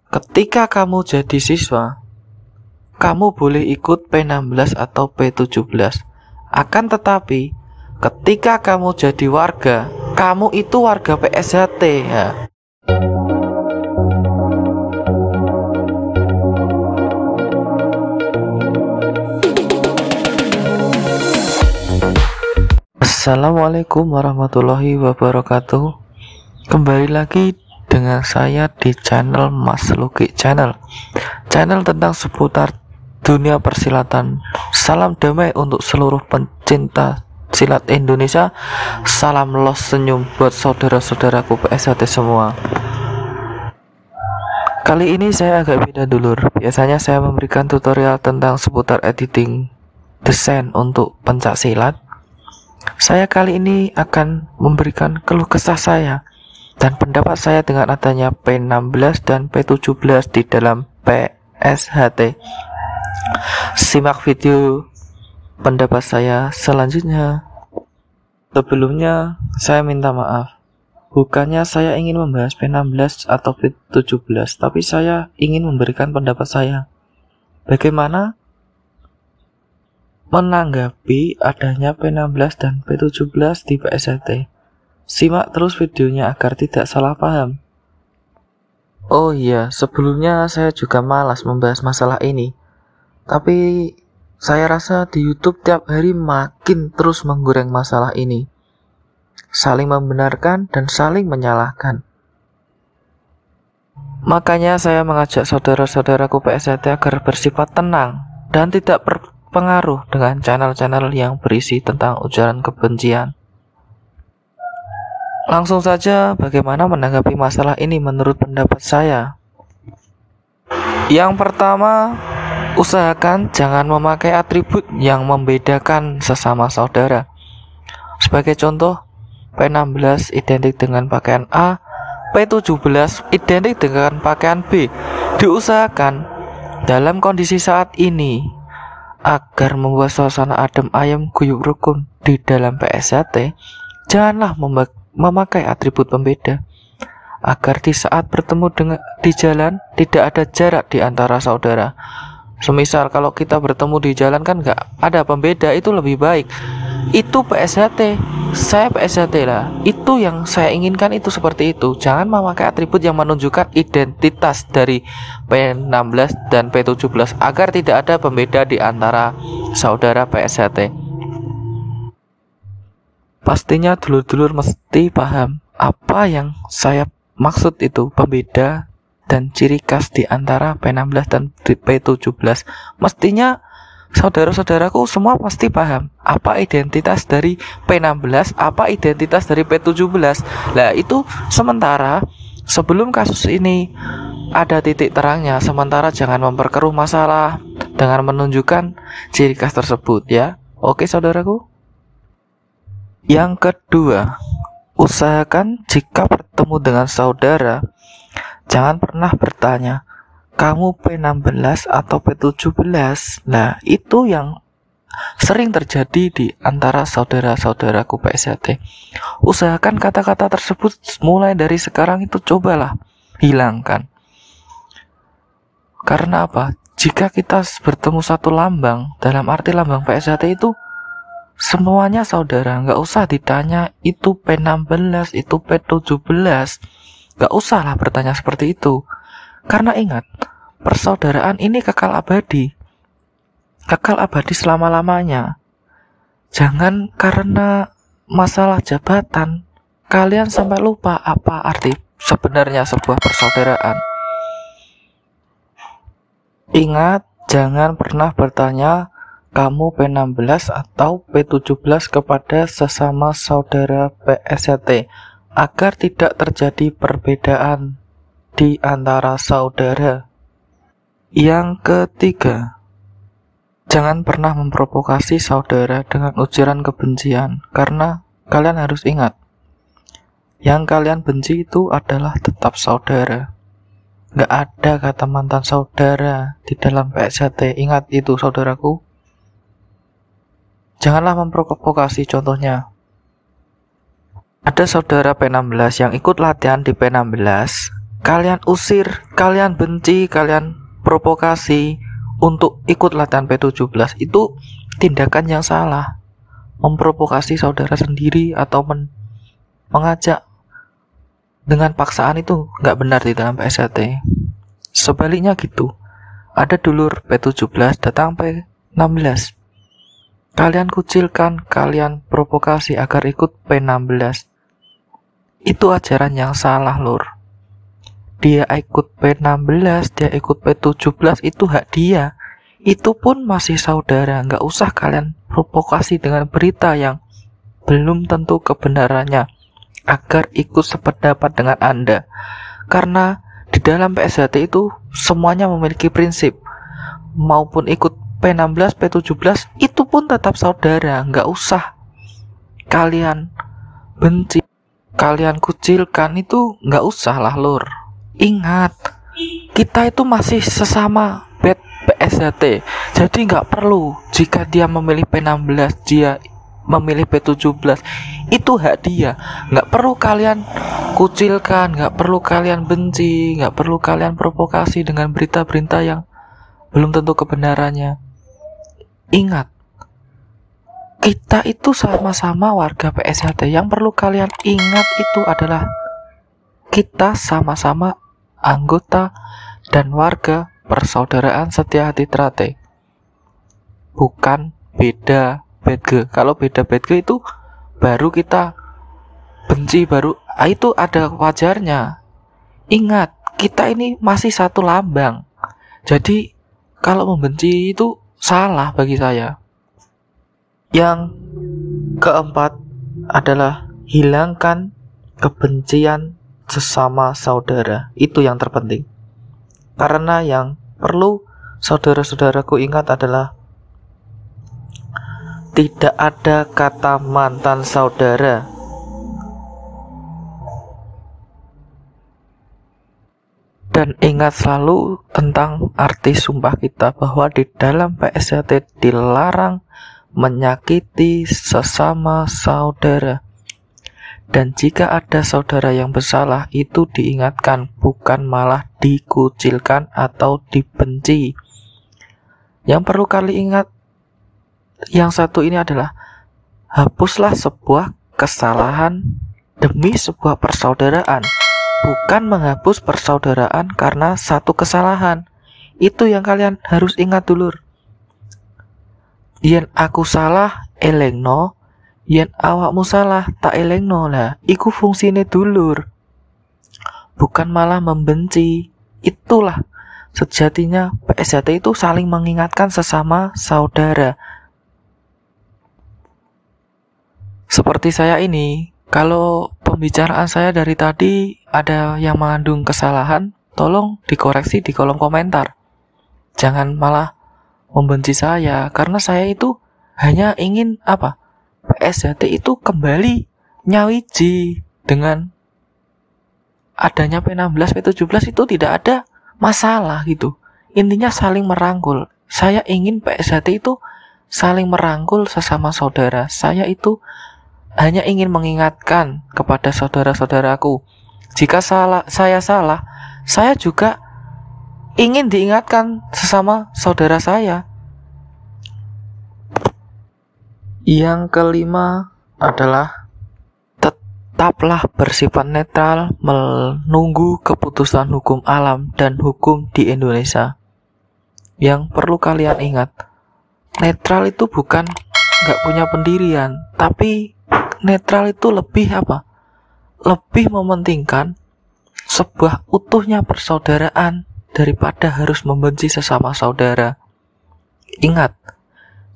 Ketika kamu jadi siswa, kamu boleh ikut P16 atau P17. Akan tetapi, ketika kamu jadi warga, kamu itu warga PSHT ya. Assalamualaikum warahmatullahi wabarakatuh. Kembali lagi dengan saya di channel Mas Luki Channel tentang seputar dunia persilatan. Salam damai untuk seluruh pencinta silat Indonesia. Salam los senyum buat saudara-saudaraku PSHT semua. Kali ini saya agak beda dulur. Biasanya saya memberikan tutorial tentang seputar editing desain untuk pencak silat. Saya kali ini akan memberikan keluh kesah saya dan pendapat saya dengan adanya P16 dan P17 di dalam PSHT. Simak video pendapat saya selanjutnya. Sebelumnya, saya minta maaf. Bukannya saya ingin membahas P16 atau P17, tapi saya ingin memberikan pendapat saya. Bagaimana menanggapi adanya P16 dan P17 di PSHT? Simak terus videonya agar tidak salah paham. Oh iya, sebelumnya saya juga malas membahas masalah ini. Tapi saya rasa di YouTube tiap hari makin terus menggoreng masalah ini. Saling membenarkan dan saling menyalahkan. Makanya saya mengajak saudara-saudaraku PSHT agar bersifat tenang dan tidak pengaruh dengan channel-channel yang berisi tentang ujaran kebencian. Langsung saja, bagaimana menanggapi masalah ini menurut pendapat saya? Yang pertama, usahakan jangan memakai atribut yang membedakan sesama saudara. Sebagai contoh, P16 identik dengan pakaian A, P17 identik dengan pakaian B. Diusahakan dalam kondisi saat ini agar membuat suasana adem ayem guyub rukun di dalam PSHT, janganlah memakai atribut pembeda, agar di saat bertemu di jalan tidak ada jarak di antara saudara. Semisal kalau kita bertemu di jalan kan nggak ada pembeda, itu lebih baik. Itu PSHT, saya PSHT lah. Itu yang saya inginkan, itu seperti itu. Jangan memakai atribut yang menunjukkan identitas dari P16 dan P17 agar tidak ada pembeda di antara saudara PSHT. Pastinya dulur-dulur mesti paham apa yang saya maksud itu, pembeda dan ciri khas di antara P16 dan P17. Mestinya saudara-saudaraku semua pasti paham apa identitas dari P16, apa identitas dari P17. Nah, itu sementara sebelum kasus ini ada titik terangnya, sementara jangan memperkeruh masalah dengan menunjukkan ciri khas tersebut ya. Oke saudaraku. Yang kedua, usahakan jika bertemu dengan saudara, jangan pernah bertanya, kamu P16 atau P17? Nah, itu yang sering terjadi di antara saudara-saudaraku PSHT. Usahakan kata-kata tersebut mulai dari sekarang itu cobalah hilangkan. Karena apa? Jika kita bertemu satu lambang, dalam arti lambang PSHT itu semuanya saudara, nggak usah ditanya itu P16, itu P17. Nggak usahlah bertanya seperti itu. Karena ingat, persaudaraan ini kekal abadi. Kekal abadi selama-lamanya. Jangan karena masalah jabatan, kalian sampai lupa apa arti sebenarnya sebuah persaudaraan. Ingat, jangan pernah bertanya kamu P16 atau P17 kepada sesama saudara PSHT agar tidak terjadi perbedaan di antara saudara. Yang ketiga, jangan pernah memprovokasi saudara dengan ujaran kebencian, karena kalian harus ingat, yang kalian benci itu adalah tetap saudara. Gak ada kata mantan saudara di dalam PSHT. Ingat itu saudaraku. Janganlah memprovokasi. Contohnya, ada saudara P16 yang ikut latihan di P16 kalian usir, kalian benci, kalian provokasi untuk ikut latihan P17, itu tindakan yang salah. Memprovokasi saudara sendiri atau mengajak dengan paksaan itu nggak benar di dalam PSAT. Sebaliknya gitu, ada dulur P17 datang P16, kalian kucilkan, kalian provokasi agar ikut P16. Itu ajaran yang salah, lur. Dia ikut P16, dia ikut P17, itu hak dia. Itu pun masih saudara, nggak usah kalian provokasi dengan berita yang belum tentu kebenarannya agar ikut sependapat dengan Anda. Karena di dalam PSHT itu semuanya memiliki prinsip. Maupun ikut P16, P17, itu pun tetap saudara, nggak usah kalian benci, kalian kucilkan, itu nggak usah lah, lur. Ingat, kita itu masih sesama PSHT, jadi nggak perlu jika dia memilih P16, dia memilih P17, itu hak dia. Nggak perlu kalian kucilkan, nggak perlu kalian benci, nggak perlu kalian provokasi dengan berita-berita yang belum tentu kebenarannya. Ingat, kita itu sama-sama warga PSHT. Yang perlu kalian ingat itu adalah kita sama-sama anggota dan warga persaudaraan Setia Hati Trate. Bukan beda badge. Kalau beda badge itu baru kita benci, baru itu ada wajarnya. Ingat, kita ini masih satu lambang. Jadi kalau membenci itu salah bagi saya. Yang keempat adalah hilangkan kebencian sesama saudara. Itu yang terpenting. Karena yang perlu saudara-saudaraku ingat adalah tidak ada kata mantan saudara. Dan ingat selalu tentang arti sumpah kita bahwa di dalam PSHT dilarang menyakiti sesama saudara. Dan jika ada saudara yang bersalah, itu diingatkan, bukan malah dikucilkan atau dibenci. Yang perlu kalian ingat, yang satu ini adalah hapuslah sebuah kesalahan demi sebuah persaudaraan, bukan menghapus persaudaraan karena satu kesalahan. Itu yang kalian harus ingat, dulur. Yen aku salah, elengno. Yen awakmu salah, tak elengno lah. Iku fungsine dulur, bukan malah membenci. Itulah sejatinya PSHT itu saling mengingatkan sesama saudara. Seperti saya ini, kalau pembicaraan saya dari tadi ada yang mengandung kesalahan, tolong dikoreksi di kolom komentar. Jangan malah membenci saya, karena saya itu hanya ingin PSHT itu kembali nyawiji. Dengan adanya P16, P17 itu tidak ada masalah gitu. Intinya saling merangkul. Saya ingin PSHT itu saling merangkul sesama saudara. Saya itu hanya ingin mengingatkan kepada saudara-saudaraku. Jika saya salah, saya juga ingin diingatkan sesama saudara saya. Yang kelima adalah tetaplah bersifat netral menunggu keputusan hukum alam dan hukum di Indonesia. Yang perlu kalian ingat, netral itu bukan nggak punya pendirian, tapi netral itu lebih lebih mementingkan sebuah utuhnya persaudaraan daripada harus membenci sesama saudara. Ingat,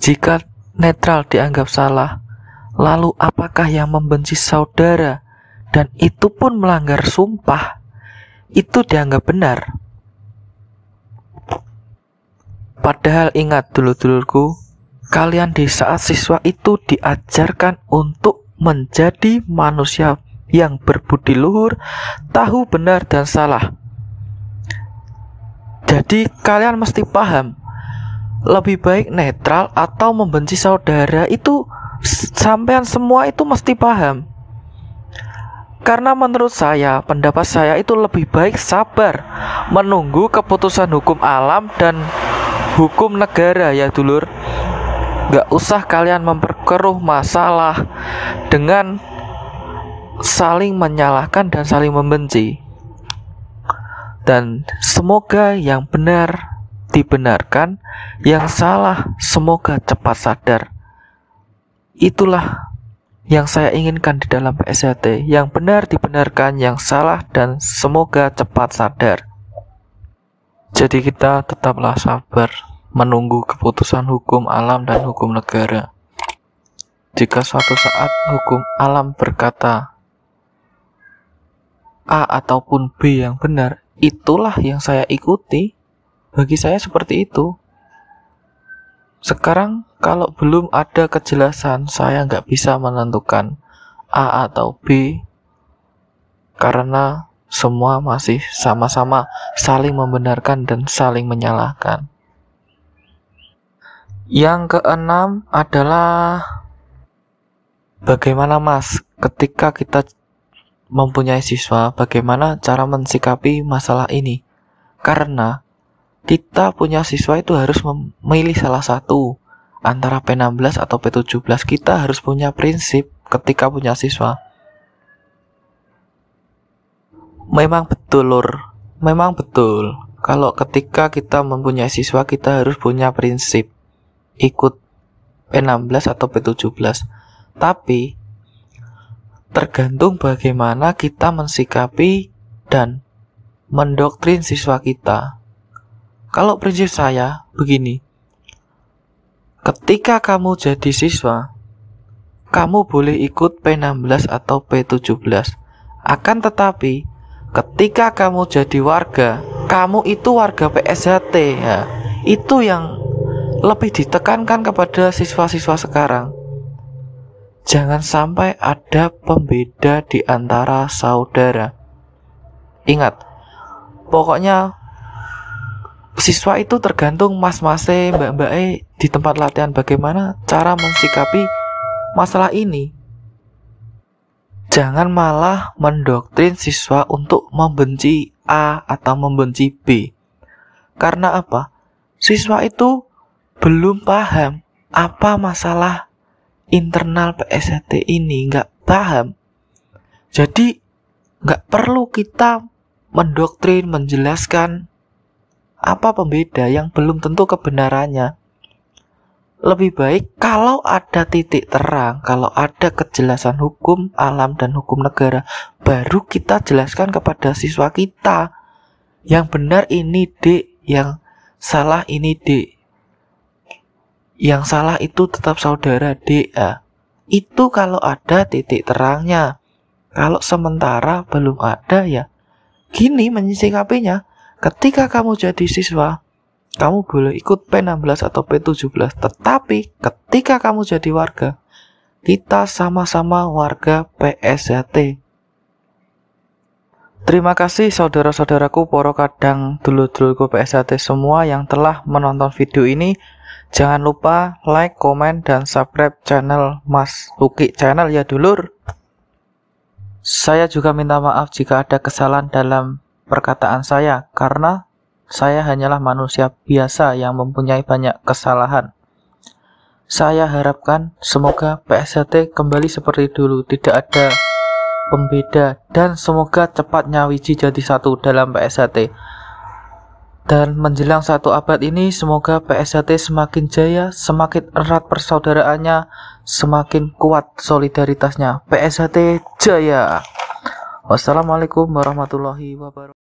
jika netral dianggap salah, lalu apakah yang membenci saudara dan itu pun melanggar sumpah, itu dianggap benar? Padahal ingat dulur-dulurku, kalian di saat siswa itu diajarkan untuk menjadi manusia yang berbudi luhur, tahu benar dan salah. Jadi kalian mesti paham, lebih baik netral atau membenci saudara itu sampean semua itu mesti paham. Karena menurut saya, pendapat saya itu lebih baik sabar menunggu keputusan hukum alam dan hukum negara ya dulur. Gak usah kalian memperkeruh masalah dengan saling menyalahkan dan saling membenci. Dan semoga yang benar dibenarkan, yang salah semoga cepat sadar. Itulah yang saya inginkan di dalam PSHT. Yang benar dibenarkan, yang salah dan semoga cepat sadar. Jadi kita tetaplah sabar menunggu keputusan hukum alam dan hukum negara. Jika suatu saat hukum alam berkata A ataupun B yang benar, itulah yang saya ikuti. Bagi saya seperti itu. Sekarang kalau belum ada kejelasan, saya nggak bisa menentukan A atau B, karena semua masih sama-sama saling membenarkan dan saling menyalahkan. Yang keenam adalah bagaimana Mas ketika kita mempunyai siswa, bagaimana cara mensikapi masalah ini? Karena kita punya siswa itu harus memilih salah satu antara P16 atau P17. Kita harus punya prinsip ketika punya siswa. Memang betul lur, memang betul. Kalau ketika kita mempunyai siswa, kita harus punya prinsip ikut P16 atau P17. Tapi tergantung bagaimana kita mensikapi dan mendoktrin siswa kita. Kalau prinsip saya begini, ketika kamu jadi siswa, kamu boleh ikut P16 atau P17. Akan tetapi, ketika kamu jadi warga, kamu itu warga PSHT ya. Itu yang lebih ditekankan kepada siswa-siswa sekarang. Jangan sampai ada pembeda di antara saudara. Ingat, pokoknya siswa itu tergantung mas-mase, mbak-mbake di tempat latihan bagaimana cara mensikapi masalah ini. Jangan malah mendoktrin siswa untuk membenci A atau membenci B. Karena apa? Siswa itu belum paham apa masalah internal PSHT ini, nggak paham. Jadi nggak perlu kita mendoktrin, menjelaskan apa pembeda yang belum tentu kebenarannya. Lebih baik kalau ada titik terang, kalau ada kejelasan hukum alam dan hukum negara, baru kita jelaskan kepada siswa kita. Yang benar ini D, yang salah ini D. Yang salah itu tetap saudara D. Itu kalau ada titik terangnya. Kalau sementara belum ada ya gini menyikapinya. Ketika kamu jadi siswa, kamu boleh ikut P16 atau P17. Tetapi ketika kamu jadi warga, kita sama-sama warga PSHT. Terima kasih saudara-saudaraku, poro kadang dulur-dulurku PSHT semua yang telah menonton video ini. Jangan lupa like, komen, dan subscribe channel Mas Uki Channel ya dulur. Saya juga minta maaf jika ada kesalahan dalam perkataan saya, karena saya hanyalah manusia biasa yang mempunyai banyak kesalahan. Saya harapkan semoga PSHT kembali seperti dulu, tidak ada pembeda, dan semoga cepat nyawiji jadi satu dalam PSHT. Dan menjelang 1 abad ini, semoga PSHT semakin jaya, semakin erat persaudaraannya, semakin kuat solidaritasnya. PSHT jaya. Wassalamualaikum warahmatullahi wabarakatuh.